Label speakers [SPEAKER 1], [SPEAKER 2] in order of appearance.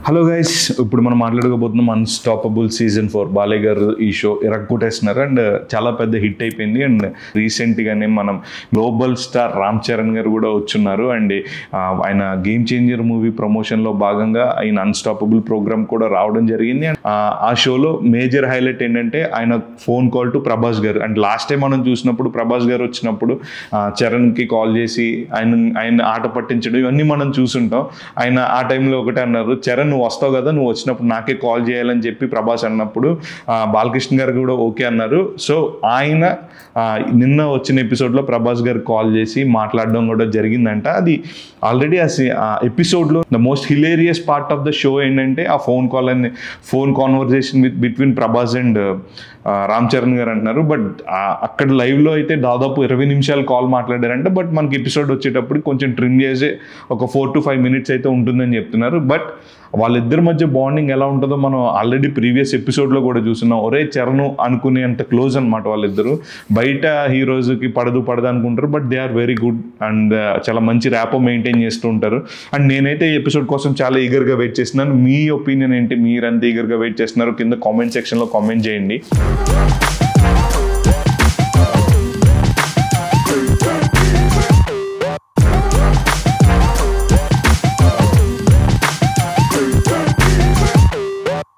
[SPEAKER 1] Hello guys, ఇప్పుడు మనం మాట్లాడుకోబోతున్నాం unstoppable season 4. Balayya గారు ఈ షో ఇరగ్గొట్టేస్తున్నారు అండ్ చాలా పెద్ద హిట్ అయిపోయింది. అండ్ రీసెంట్గానే మనం గ్లోబల్ స్టార్ రామ్ చరణ్ గారు కూడా వచ్చున్నారు. అండ్ ఆయన గేమ్ చేంజర్ మూవీ ప్రమోషన్లో భాగంగా ఆయన అన్స్టాపబుల్ ప్రోగ్రామ్ కూడా రావడం జరిగింది. అండ్ ఆ షోలో మేజర్ హైలైట్ ఏంటంటే ఆయన ఫోన్ కాల్ టు ప్రభాస్ గారు. అండ్ లాస్ట్ టైం మనం చూసినప్పుడు ప్రభాస్ గారు వచ్చినప్పుడు చరణ్కి కాల్ చేసి ఆయన ఆట పట్టించడం ఇవన్నీ మనం చూసుంటాం. ఆయన ఆ టైంలో ఒకటే అన్నారు, చరణ్ నువ్వు వస్తావు కదా, నువ్వు వచ్చినప్పుడు నాకే కాల్ చేయాలని చెప్పి ప్రభాస్ అన్నప్పుడు బాలకృష్ణ గారు కూడా ఓకే అన్నారు. సో ఆయన నిన్న వచ్చిన ఎపిసోడ్లో ప్రభాస్ గారు కాల్ చేసి మాట్లాడడం కూడా జరిగిందంట. అది ఆల్రెడీ ఆ ఎపిసోడ్లో the most hilarious part of the show ఏంటంటే ఆ phone call and phone conversation between Prabhas and Ram Charan గారు అంటున్నారు. బట్ అక్కడ లైవ్లో అయితే దాదాపు 20 నిమిషాలు కాల్ మాట్లాడారంట. బట్ మనకి ఎపిసోడ్ వచ్చేటప్పుడు కొంచెం ట్రిమ్ చేసి ఒక 4 to 5 minutes అయితే ఉంటుందని చెప్తున్నారు. బట్ వాళ్ళిద్దరి మధ్య బాండింగ్ ఎలా ఉంటుందో మనం ఆల్రెడీ ప్రీవియస్ ఎపిసోడ్లో కూడా చూస్తున్నాం. ఒరే చరణ్ అనుకునేంత క్లోజ్ అనమాట వాళ్ళిద్దరు. బయట హీరోస్కి పడదు అనుకుంటారు, but they are very good and చాలా మంచి ర్యాపో మెయింటైన్ చేస్తూ ఉంటారు. అండ్ నేనైతే ఈ ఎపిసోడ్ కోసం చాలా ఈగర్గా వెయిట్ చేస్తున్నాను. మీ ఒపీనియన్ ఏంటి? మీరంతా ఈగర్గా వెయిట్ చేస్తున్నారు? కింద కామెంట్ సెక్షన్లో కామెంట్ చేయండి.